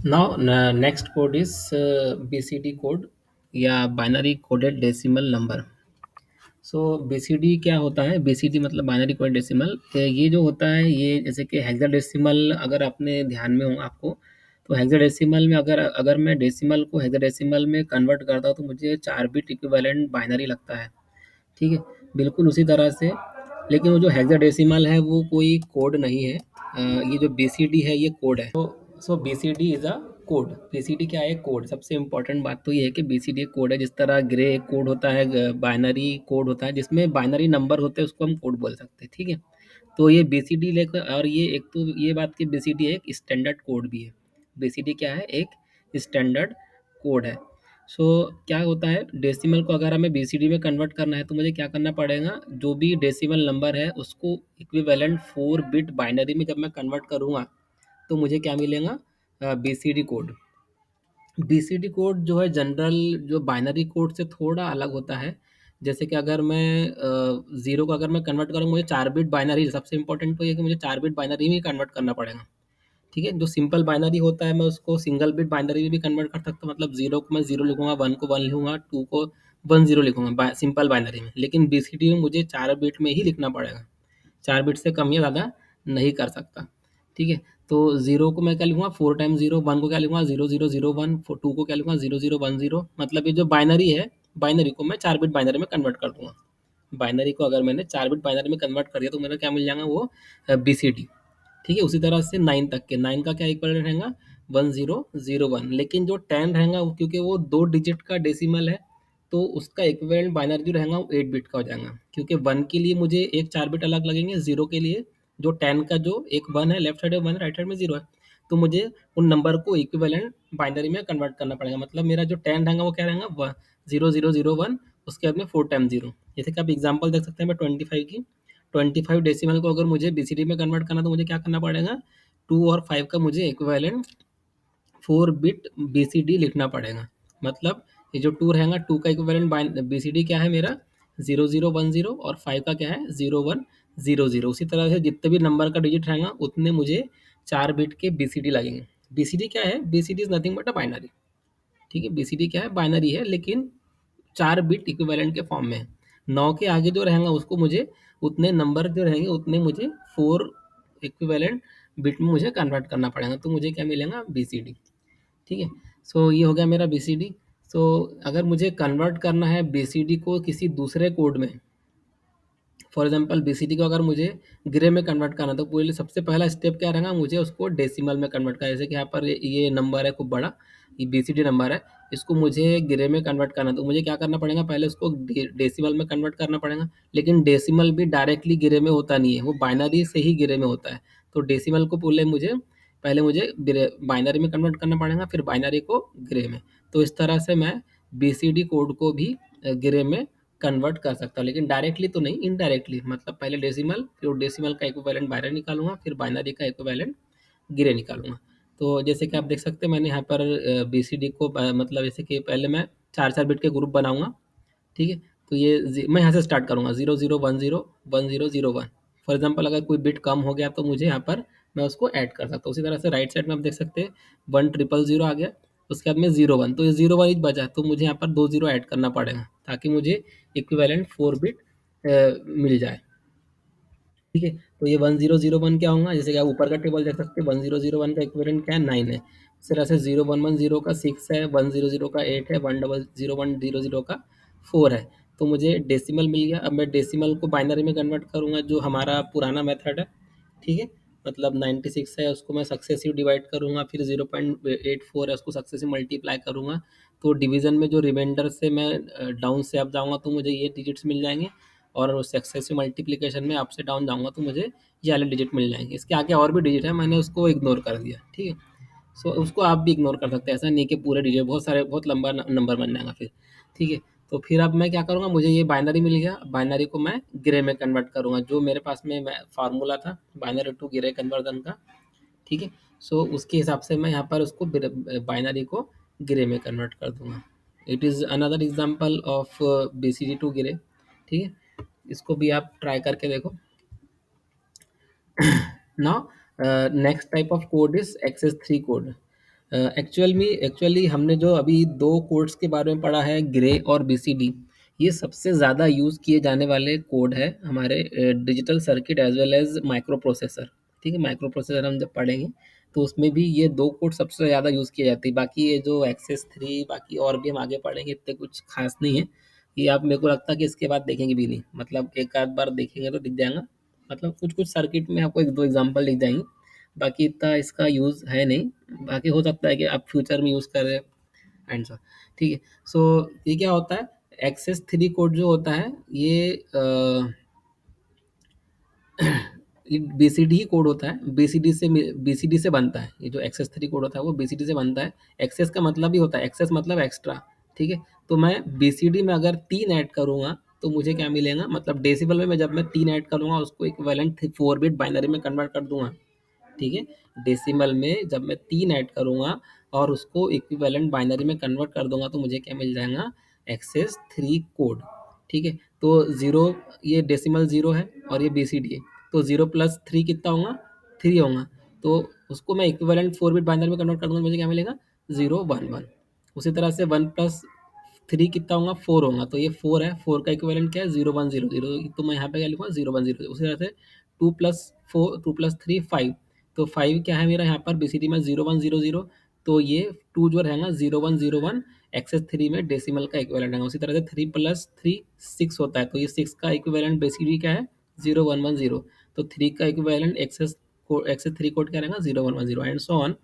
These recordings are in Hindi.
Now, next code is BCD code या बाइनरी कोडेड डेसिमल नंबर। सो बीसीडी क्या होता है? बीसीडी मतलब बाइनरी कोडेड डेसिमल। ये जो होता है, ये जैसे कि हेक्साडेसिमल अगर आपने ध्यान में हो आपको, तो हेक्साडेसिमल में अगर अगर मैं डेसिमल को हेक्साडेसिमल में कन्वर्ट करता हूँ तो मुझे 4 बिट इक्विवेलेंट बाइनरी लगता है। ठीक है, बिल्कुल उसी तरह से। लेकिन वो जो हेक्साडेसिमल है वो कोई कोड नहीं है। ये जो बीसीडी है ये कोड है। So BCD is a code. BCD क्या है? कोड। सबसे इंपॉर्टेंट बात तो ये है कि बीसीडी एक कोड है। जिस तरह ग्रे एक कोड होता है, बाइनरी कोड होता है, जिसमें बाइनरी नंबर होते हैं उसको हम कोड बोल सकते हैं। ठीक है, तो ये बीसीडी लेकर, और ये एक तो ये बात कि बीसीडी एक स्टैंडर्ड कोड भी है। बीसीडी क्या है? एक स्टैंडर्ड कोड है। सो क्या होता है, डेसिमल को अगर हमें बीसीडी में कन्वर्ट करना है तो मुझे क्या करना पड़ेगा? जो भी डेसिमल नंबर है उसको इक्विवेलेंट 4 बिट बाइनरी में जब मैं कन्वर्ट करूँगा तो मुझे क्या मिलेगा? BCD code. बीसीडी कोड जो है जनरल जो बाइनरी कोड से थोड़ा अलग होता है। जैसे कि अगर मैं ज़ीरो को अगर मैं कन्वर्ट करूँ, मुझे 4 बिट बाइनरी, सबसे इंपॉर्टेंट तो ये है कि मुझे 4 बिट बाइनरी में कन्वर्ट करना पड़ेगा। ठीक है, जो सिंपल बाइनरी होता है मैं उसको सिंगल बिट बाइनरी में भी कन्वर्ट कर सकता हूँ। मतलब ज़ीरो को मैं ज़ीरो लिखूंगा, वन को वन लिखूंगा, टू को वन ज़ीरो लिखूंगा सिंपल बाइनरी में। लेकिन बीसीडी में मुझे 4 बिट में ही लिखना पड़ेगा। 4 बिट से कम या ज़्यादा नहीं कर सकता। ठीक है, तो ज़ीरो को मैं क्या लिखूंगा? 4 टाइम ज़ीरो। वन को क्या लिखूंगा? 0 0 0 1। टू को क्या लिखूंगा? 0 0 1 0। मतलब ये जो बाइनरी है, बाइनरी को मैं 4 बिट बाइनरी में कन्वर्ट कर दूंगा। बाइनरी को अगर मैंने 4 बिट बाइनरी में कन्वर्ट कर दिया तो मेरा क्या मिल जाएगा? वो बीसीडी। ठीक है, उसी तरह से 9 तक के, 9 का क्या इक्वल रहेगा? 1001। लेकिन जो 10 रहेगा क्योंकि वो 2 डिजिट का डेसिमल है, तो उसका इक्विवेलेंट बाइनरी जो रहेगा वो 8 बिट का हो जाएगा। क्योंकि वन के लिए मुझे एक 4 बिट अलग लगेंगे, जीरो के लिए जो 10 का जो एक वन है, लेफ्ट साइड में वन, राइट साइड में जीरो है, तो मुझे उन नंबर को इक्विवेलेंट बाइनरी में कन्वर्ट करना पड़ेगा। मतलब मेरा जो 10 रहेगा वो क्या रहेगा? 0001, उसके बाद में 4 टाइम 0। जैसे कि आप एग्जाम्पल देख सकते हैं मैं 25 की, 25 डेसिमल को अगर मुझे बीसीडी में कन्वर्ट करना तो मुझे क्या करना पड़ेगा? 2 और 5 का मुझे इक्विवेलेंट 4 बिट बीसीडी लिखना पड़ेगा। मतलब ये जो टू रहेगा, टू का इक्विवेलेंट बीसीडी क्या है मेरा? 0010, और 5 का क्या है? 0100। उसी तरह से जितने भी नंबर का डिजिट रहेगा उतने मुझे 4 बिट के बीसीडी लगेंगे। बीसीडी क्या है? BCD is nothing but a binary. ठीक है, बीसीडी क्या है? बाइनरी है, लेकिन 4 बिट इक्विवेलेंट के फॉर्म में है। 9 के आगे जो रहेगा उसको मुझे, उतने नंबर जो रहेंगे उतने मुझे 4 इक्विवेलेंट बिट में मुझे कन्वर्ट करना पड़ेगा। तो मुझे क्या मिलेगा? बीसीडी। ठीक है, सो ये हो गया मेरा बीसीडी। सो अगर मुझे कन्वर्ट करना है बीसीडी को किसी दूसरे कोड में, फॉर एग्जांपल बीसीडी को अगर मुझे ग्रे में कन्वर्ट करना है, तो पहले सबसे पहला स्टेप क्या रहेगा? मुझे उसको डेसिमल में कन्वर्ट करना है। जैसे कि यहाँ पर ये नंबर है खूब बड़ा, ये बीसीडी नंबर है, इसको मुझे ग्रे में कन्वर्ट करना है, तो मुझे क्या करना पड़ेगा? पहले उसको डेसिमल में कन्वर्ट करना पड़ेगा। लेकिन डेसिमल भी डायरेक्टली ग्रे में होता नहीं है, वो बाइनरी से ही ग्रे में होता है। तो डेसिमल को पहले मुझे बाइनरी में कन्वर्ट करना पड़ेगा, फिर बाइनरी को ग्रे में। तो इस तरह से मैं बीसीडी कोड को भी ग्रे में कन्वर्ट कर सकता हूँ, लेकिन डायरेक्टली तो नहीं, इनडायरेक्टली। मतलब पहले डेसिमल, फिर डेसिमल का इक्विवेलेंट बाइनरी निकालूंगा, फिर बाइनरी का इक्विवेलेंट गिरे निकालूंगा। तो जैसे कि आप देख सकते हैं मैंने यहाँ पर बीसीडी को मतलब जैसे कि पहले मैं 4 4 बिट के ग्रुप बनाऊंगा। ठीक है, तो मैं यहाँ से स्टार्ट करूँगा, 0010 1000 1। फॉर एग्जाम्पल अगर कोई बिट कम हो गया तो मुझे यहाँ पर मैं उसको ऐड कर सकता हूँ। उसी तरह से राइट साइड में आप देख सकते हैं 1 0 0 0 आ गया, उसके बाद में 01, तो ये 01 ही बचा, तो मुझे यहाँ पर 2 0 ऐड करना पड़ेगा ताकि मुझे इक्विवेलेंट 4 बिट मिल जाए। ठीक है, तो ये 1001 क्या होगा? जैसे कि आप ऊपर का टेबल देख सकते हैं, 1001 का इक्विवेलेंट क्या है? 9 है। इस तरह से 0110 का 6 है, 100 का 8 है, 100100 का 4 है। तो मुझे डेसिमल मिल गया। अब मैं डेसिमल को बाइनरी में कन्वर्ट करूंगा, जो हमारा पुराना मेथड है। ठीक है, मतलब 96 है, उसको मैं सक्सेसिव डिवाइड करूंगा, फिर 0.84 है, उसको सक्सेसिव मल्टीप्लाई करूंगा। तो डिवीजन में जो रिमाइंडर से मैं डाउन से अप जाऊंगा तो मुझे ये डिजिट्स मिल जाएंगे, और सक्सेसिव मल्टीप्लिकेशन में अप से डाउन जाऊंगा तो मुझे ये वाले डिजिट मिल जाएंगे। इसके आगे और भी डिजिट है, मैंने उसको इग्नोर कर दिया। ठीक है, सो उसको आप भी इग्नोर कर सकते हैं, ऐसा नहीं कि पूरे डिजिट, बहुत सारे बहुत लंबा नंबर बन जाएगा फिर। ठीक है, तो फिर अब मैं क्या करूँगा? मुझे ये बाइनरी मिल गया, बाइनरी को मैं ग्रे में कन्वर्ट करूँगा, जो मेरे पास में फार्मूला था बाइनरी टू ग्रे कन्वर्जन का। ठीक है, सो उसके हिसाब से मैं यहाँ पर उसको बाइनरी को ग्रे में कन्वर्ट कर दूंगा। It is another example of BCD to Gray. ठीक है, इसको भी आप ट्राई करके देखो। Now, next type of code is XS3 code. Actually हमने जो अभी दो कोड्स के बारे में पढ़ा है, ग्रे और बीसीडी, ये सबसे ज़्यादा यूज़ किए जाने वाले कोड है हमारे digital circuit as well as microprocessor. ठीक है, माइक्रो प्रोसेसर हम जब पढ़ेंगे तो उसमें भी ये दो कोड सबसे ज़्यादा यूज़ किए जाते हैं। बाकी ये जो एक्सेस थ्री, बाकी और भी हम आगे पढ़ेंगे, इतने कुछ खास नहीं है। ये आप, मेरे को लगता है कि इसके बाद देखेंगे भी नहीं, मतलब एक आध बार देखेंगे तो दिख जाएगा। मतलब कुछ कुछ सर्किट में आपको एक दो एग्जांपल दिख जाएंगे, बाकी इतना इसका यूज़ है नहीं। बाकी हो सकता है कि आप फ्यूचर में यूज़ करें एंड सो। ठीक है। सो ये क्या होता है, एक्सेस थ्री कोड जो होता है ये ये बीसीडी ही कोड होता है, बीसीडी से बनता है। ये जो एक्सेस थ्री कोड होता है वो बीसीडी से बनता है। एक्सेस का मतलब ही होता है, एक्सेस मतलब एक्स्ट्रा। ठीक है। तो मैं बीसीडी में अगर तीन ऐड करूंगा तो मुझे क्या मिलेगा, मतलब डेसिबल में मैं जब मैं तीन ऐड करूंगा उसको इक्विवेलेंट 4 बिट बाइनरी में कन्वर्ट कर दूंगा। ठीक है। डेसिमल में जब मैं तीन ऐड करूंगा और उसको इक्विवेलेंट बाइनरी में कन्वर्ट कर दूंगा तो मुझे क्या मिल जाएगा, एक्सेस थ्री कोड। ठीक है। तो जीरो, ये डेसिमल जीरो है और ये बीसीडी है, तो जीरो प्लस थ्री कितना होगा, थ्री होगा। तो उसको मैं इक्विवेलेंट 4 बिट बाइनरी में कन्वर्ट कर दूंगा, मुझे क्या मिलेगा, जीरो वन वन। उसी तरह से वन प्लस थ्री कितना होगा, फोर होगा। तो ये फोर है, फोर का इक्विवेलेंट क्या है, जीरो वन जीरो जीरो। तो मैं यहाँ पे क्या लिखूंगा, जीरो वन जीरो। उसी तरह से two plus four, two plus three five. तो फाइव क्या है मेरा यहाँ पर बीसीडी में, जीरो वन जीरो जीरो। तो ये टू जो रहेगा zero one zero one, excess three में डेसिमल का इक्विवेलेंट है। उसी तरह से थ्री प्लस थ्री सिक्स होता है, तो ये सिक्स का इक्विवेलेंट बीसीडी क्या है, जीरो वन वन जीरो। तो थ्री का इक्विवेलेंट एक्सेस थ्री कोड क्या रहेगा, zero one one zero and so on.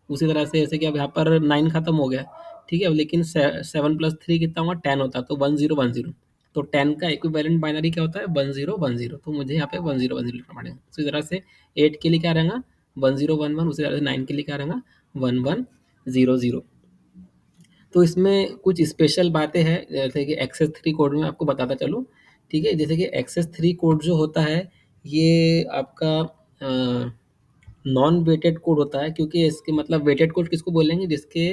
उसी तरह से जैसे कि अब यहाँ पर नाइन खत्म हो गया। ठीक है। अब लेकिन सेवन प्लस थ्री कितना होगा, टेन होता है, तो वन जीरो वन जीरो। तो टेन का इक्विवेलेंट बाइनरी क्या होता है, वन जीरो वन जीरो। तो मुझे यहाँ पे वन जीरो वन जीरो लिखना पड़ेगा। उसी तरह से एट के लिए क्या रहेगा, वन जीरो वन वन। उसी तरह से नाइन के लिए क्या रहेगा, वन वन जीरो जीरो। तो इसमें कुछ स्पेशल बातें हैं, जैसे कि एक्सेस थ्री कोड में आपको बताता चलूँ। ठीक है। जैसे कि एक्सेस थ्री कोड जो होता है ये आपका नॉन वेटेड कोड होता है, क्योंकि इसके मतलब वेटेड कोड किसको बोलेंगे, जिसके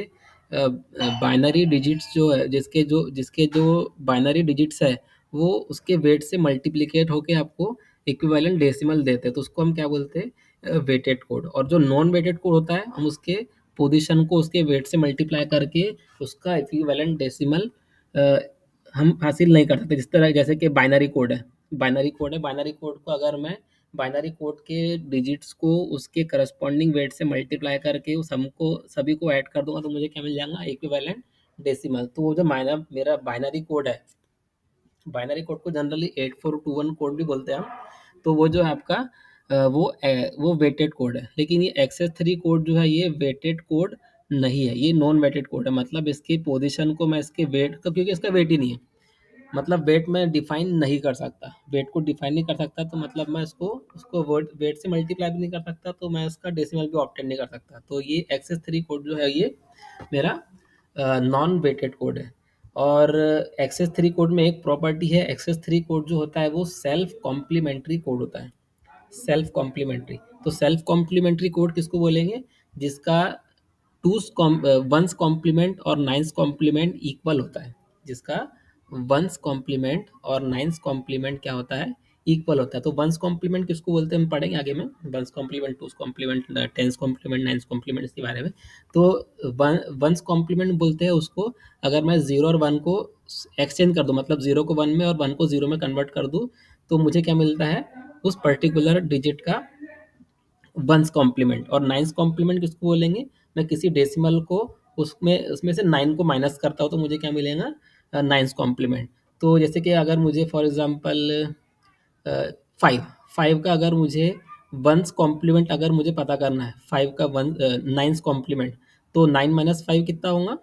बाइनरी डिजिट्स जो है, जिसके जो बाइनरी डिजिट्स है वो उसके वेट से मल्टीप्लिकेट होके आपको इक्विवेलेंट डेसिमल देते हैं, तो उसको हम क्या बोलते हैं, वेटेड कोड। और जो नॉन वेटेड कोड होता है हम उसके पोजीशन को उसके वेट से मल्टीप्लाई करके उसका इक्विवेलेंट डेसिमल हम हासिल नहीं कर सकते। जिस तरह जैसे कि बाइनरी कोड को अगर मैं बाइनरी कोड के डिजिट्स को उसके करस्पॉन्डिंग वेट से मल्टीप्लाई करके उस हमको सभी को ऐड कर दूंगा तो मुझे क्या मिल जाएगा, इक्विवेलेंट डेसिमल। तो वो जो मेरा बाइनरी कोड है, बाइनरी कोड को जनरली 8421 कोड भी बोलते हैं हम। तो वो जो है आपका वो वेटेड कोड है। लेकिन ये एक्सेस थ्री कोड जो है ये वेटेड कोड नहीं है, ये नॉन वेटेड कोड है। मतलब इसकी पोजीशन को मैं इसके वेट का, क्योंकि इसका वेट ही नहीं है, मतलब वेट मैं डिफाइन नहीं कर सकता, वेट को डिफाइन नहीं कर सकता, तो मतलब मैं इसको उसको वर्ड वेट से मल्टीप्लाई भी नहीं कर सकता, तो मैं इसका डेसिमल भी ऑप्टेन नहीं कर सकता। तो ये एक्सेस थ्री कोड जो है ये मेरा नॉन वेटेड कोड है। और एक्सेस थ्री कोड में एक प्रॉपर्टी है, एक्सेस थ्री कोड जो होता है वो सेल्फ कॉम्प्लीमेंट्री कोड होता है। सेल्फ कॉम्प्लीमेंट्री, तो सेल्फ कॉम्प्लीमेंट्री कोड किसको बोलेंगे, जिसका वंस कॉम्प्लीमेंट और नाइन्स कॉम्प्लीमेंट इक्वल होता है। जिसका वंस कॉम्प्लीमेंट और नाइन्स कॉम्प्लीमेंट क्या होता है, इक्वल होता है। तो वंस कॉम्प्लीमेंट किसको बोलते हैं हम पढ़ेंगे आगे में, one's complement, two's complement, ten's complement, nine's complement, इसके बारे में। तो वंस कॉम्प्लीमेंट बोलते हैं उसको, अगर मैं जीरो और वन को एक्सचेंज कर दूं, मतलब जीरो को वन में और वन को जीरो में कन्वर्ट कर दूं, तो मुझे क्या मिलता है, उस पर्टिकुलर डिजिट का वंस कॉम्प्लीमेंट। और नाइन्स कॉम्प्लीमेंट किसको बोलेंगे, मैं किसी डेसिमल को उसमें उसमें से नाइन को माइनस करता हूँ तो मुझे क्या मिलेगा, नाइन्स कॉम्प्लीमेंट। तो जैसे कि अगर मुझे फॉर एग्जांपल फाइव, फाइव का अगर मुझे वंस कॉम्प्लीमेंट अगर मुझे पता करना है, फाइव का वन नाइन्स कॉम्प्लीमेंट, तो नाइन माइनस फाइव कितना होगा,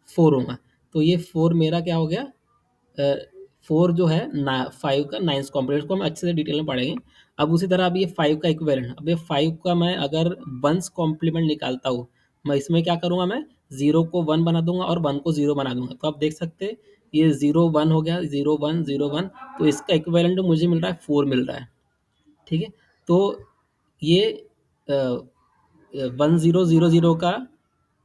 फोर होगा। तो ये फोर मेरा क्या हो गया, फोर जो है ना, फाइव का नाइन्स कॉम्प्लीमेंट को हम अच्छे से डिटेल में पढ़ेंगे। अब उसी तरह अब ये फाइव का इक्विवेलेंट, अब ये फाइव का मैं अगर वंस कॉम्प्लीमेंट निकालता हूँ, मैं इसमें क्या करूँगा, मैं जीरो को वन बना दूंगा और वन को जीरो बना दूंगा। तो आप देख सकते हैं ये जीरो वन हो गया, जीरो वन जीरो वन। तो इसका इक्विवेलेंट जो मुझे मिल रहा है फोर मिल रहा है। ठीक है। तो ये वन जीरो जीरो जीरो का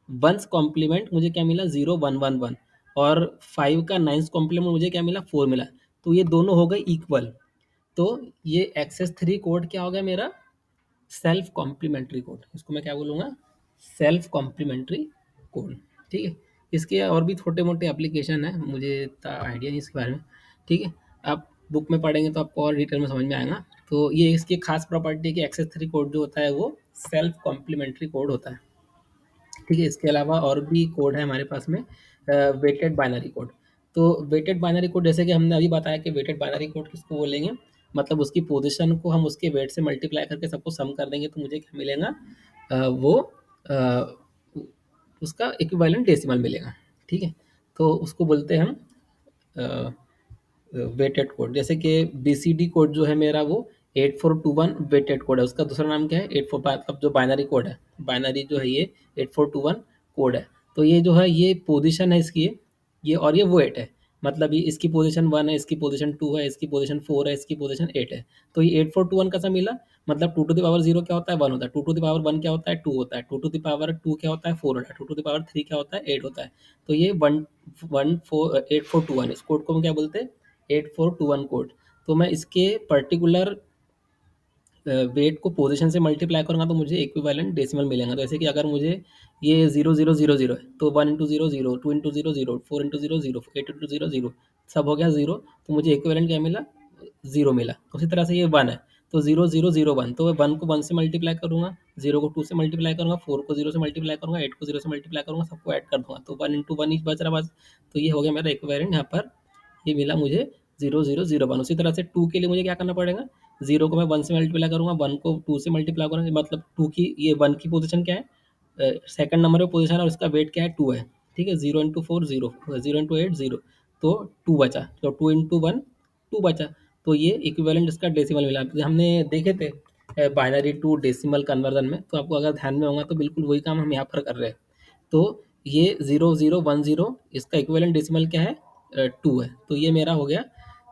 वंस कॉम्प्लीमेंट मुझे क्या मिला, जीरो वन वन वन। और फाइव का नाइन्स कॉम्प्लीमेंट मुझे क्या मिला, फोर मिला। तो ये दोनों हो गए इक्वल। तो ये एक्सेस थ्री कोड क्या हो गया मेरा, सेल्फ कॉम्प्लीमेंट्री कोड। इसको मैं क्या बोलूँगा, सेल्फ कॉम्प्लीमेंट्री कोड। ठीक है, इसके और भी छोटे मोटे एप्लीकेशन है, मुझे इतना आइडिया नहीं इसके बारे में। ठीक है, आप बुक में पढ़ेंगे तो आपको और डिटेल में समझ में आएगा। तो ये इसकी खास प्रॉपर्टी कि एक्सेस थ्री कोड जो होता है वो सेल्फ कॉम्प्लीमेंट्री कोड होता है। ठीक है, इसके अलावा और भी कोड है हमारे पास में, वेटेड बाइनरी कोड। तो वेटेड बाइनरी कोड, जैसे कि हमने अभी बताया कि वेटेड बाइनरी कोड किसको बोलेंगे, मतलब उसकी पोजीशन को हम उसके वेट से मल्टीप्लाई करके सबको सम कर देंगे तो मुझे क्या मिलेगा, वो अ, उसका इक्विवेलेंट डेसिमल मिलेगा। ठीक है, तो उसको बोलते हैं हम वेटेड कोड। जैसे कि बीसीडी कोड जो है मेरा वो 8421 वेटेड कोड है। उसका दूसरा नाम क्या है, 84, मतलब जो बाइनरी कोड है, बाइनरी जो है ये 8421 कोड है। तो ये जो है ये पोजीशन है इसकी, ये और ये वेट है। मतलब ये इसकी पोजीशन 1 है, इसकी पोजीशन 2 है, इसकी पोजीशन 4 है, इसकी पोजीशन 8 है। तो ये 8421 कैसा मिला, मतलब 2 टू द पावर 0 क्या होता है, 1 होता है। 2 टू द पावर 1 क्या होता है, 2 होता है। 2 टू द पावर 2 क्या होता है, 4 होता है। 2 टू द पावर 3 क्या होता है, 8 होता है। तो ये 8421, इस कोड को हम क्या बोलते हैं, 8421 कोड। तो मैं इसके पर्टिकुलर वेट को पोजीशन से मल्टीप्लाई करूँगा तो मुझे इक्विवेलेंट डेसिमल मिलेगा। तो जैसे कि अगर मुझे ये 0000 है तो 1 इंटू 0 0, 2 इंटू 0 0, 4 इंटू 0 0, 8 इंटू 0 0, सब हो गया 0। तो मुझे इक्विवेलेंट क्या मिला, 0 मिला। उसी तरह से ये 1 है तो 0001, तो मैं 1 को 1 से मल्टीप्लाई करूँगा, 0 को 2 से मल्टीप्लाई करूँगा, 4 को 0 से मल्टीप्लाई करूँगा, 8 को 0 से मल्टीप्लाई करूँगा, सबको ऐड कर दूँगा तो 1 इंटू 1 ही बच रहा बस। तो ये हो गया मेरा इक्विवेलेंट यहाँ पर, ये मिला मुझे 0001। उसी तरह से 2 के लिए मुझे क्या करना पड़ेगा, 0 को मैं 1 से मल्टीप्लाई करूँगा, 1 को 2 से मल्टीप्लाई करूँगा, मतलब 2 की, ये 1 की पोजीशन क्या है, सेकंड नंबर पे पोजीशन है और उसका वेट क्या है, 2 है। ठीक है, 0 इंटू 4 0, 0 इंटू 8 0, तो 2 बचा, तो 2 इंटू 1 2 बचा। तो ये इक्विवेलेंट इसका डेसिमल मिला। तो हमने देखे थे बाइनरी टू डेसिमल कन्वर्जन में, तो आपको अगर ध्यान में होगा तो बिल्कुल वही काम हम यहाँ पर कर रहे हैं। तो ये 0010, इसका इक्विवेलेंट डेसिमल क्या है, 2 है। तो ये मेरा हो गया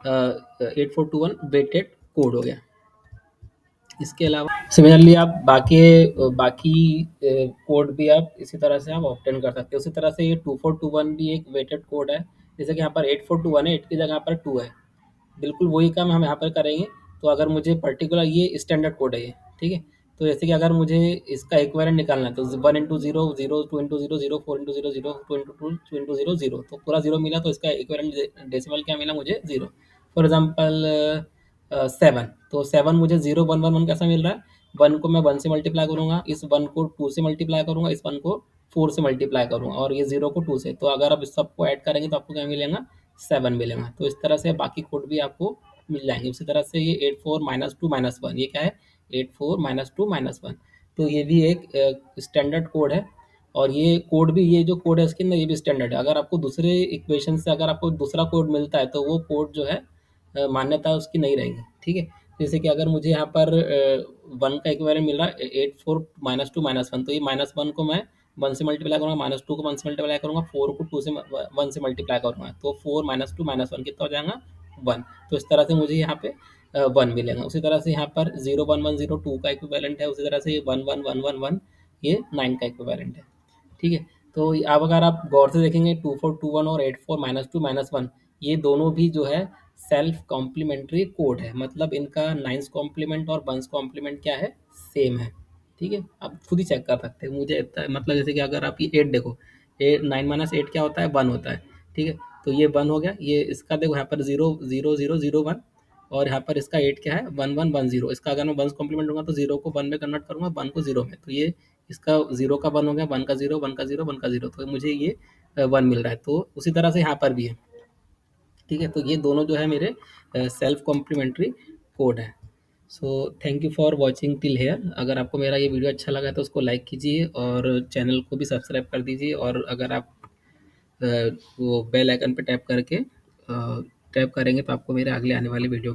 8421 वेटेड कोड हो गया। इसके अलावा सिमिलरली आप बाकी कोड भी आप इसी तरह से आप ऑब्टेन कर सकते हो। उसी तरह से ये 2421 भी एक वेटेड कोड है। जैसे कि यहाँ पर 8421 है, 8 की जगह यहाँ पर 2 है, बिल्कुल वही काम हम यहाँ पर करेंगे। तो अगर मुझे पर्टिकुलर, ये स्टैंडर्ड कोड है ये, ठीक है। तो जैसे कि अगर मुझे इसका इक्विवेलेंट निकालना है तो 1 into 0 0, 2 into 0 0, 4 into 0 0, 2 into 2 2 into 0 0, तो पूरा 0 मिला। तो इसका इक्विवेलेंट डेसिमल क्या मिला मुझे, 0। फॉर एग्जाम्पल 7, तो 7 मुझे 0111 कैसा मिल रहा है, 1 को मैं 1 से मल्टीप्लाई करूँगा, इस 1 को 2 से मल्टीप्लाई करूँगा, इस 1 को 4 से मल्टीप्लाई करूँगा और ये 0 को 2 से। तो अगर आप इस सबको ऐड करेंगे तो आपको क्या मिलेगा, 7 मिलेगा। तो इस तरह से बाकी कोड भी आपको मिल जाएंगे। उसी तरह से ये 84 माइनस 2 माइनस 1, ये क्या है, 84 माइनस 2 माइनस 1। तो ये भी एक स्टैंडर्ड कोड है। और ये कोड भी, ये जो कोड है इसके अंदर, ये भी स्टैंडर्ड है। अगर आपको दूसरे इक्वेशन से अगर आपको दूसरा कोड मिलता है तो वो कोड जो है मान्यता उसकी नहीं रहेगी। ठीक है, जैसे कि अगर मुझे यहाँ पर 1 का इक्विवेलेंट मिल रहा है 84 माइनस 2 माइनस 1, तो ये माइनस 1 को मैं 1 से मल्टीप्लाई करूँगा, माइनस 2 को 1 से मल्टीप्लाई करूँगा, 4 को 2 से 1 से मल्टीप्लाई करूँगा, तो 4 माइनस 2 माइनस 1 कितना हो जाएगा, 1। तो इस तरह से मुझे यहाँ पे 1 मिलेगा। उसी तरह से यहाँ पर 01102 का इक्विवेलेंट है। उसी तरह से ये 11111 ये 9 का इक्विवेलेंट है। ठीक है, तो अब अगर आप गौर से देखेंगे 2421 और 84 माइनस 2 माइनस 1, ये दोनों भी जो है सेल्फ कॉम्प्लीमेंट्री कोड है। मतलब इनका नाइन्स कॉम्प्लीमेंट और वंस कॉम्प्लीमेंट क्या है, सेम है। ठीक है, आप खुद ही चेक कर सकते हैं। मुझे मतलब जैसे कि अगर आप ये 8 देखो, 9 माइनस 8 क्या होता है, 1 होता है। ठीक है, तो ये 1 हो गया। ये इसका देखो यहाँ पर 00001, और यहाँ पर इसका 8 क्या है, 1110। इसका अगर मैं वंस कॉम्प्लीमेंट दूंगा तो 0 को 1 में कन्वर्ट करूंगा, 1 को 0 में, तो ये इसका 0 का 1 हो गया, 1 का 0, 1 का 0, 1 का 0, तो मुझे ये 1 मिल रहा है। तो उसी तरह से यहाँ पर भी है। ठीक है, तो ये दोनों जो है मेरे सेल्फ कॉम्प्लीमेंट्री कोड है। So thank you for watching till here. अगर आपको मेरा ये वीडियो अच्छा लगा तो उसको लाइक कीजिए और चैनल को भी सब्सक्राइब कर दीजिए। और अगर आप अ, वो बेल आइकन पे टैप करके टैप करेंगे तो आपको मेरे अगले आने वाले वीडियो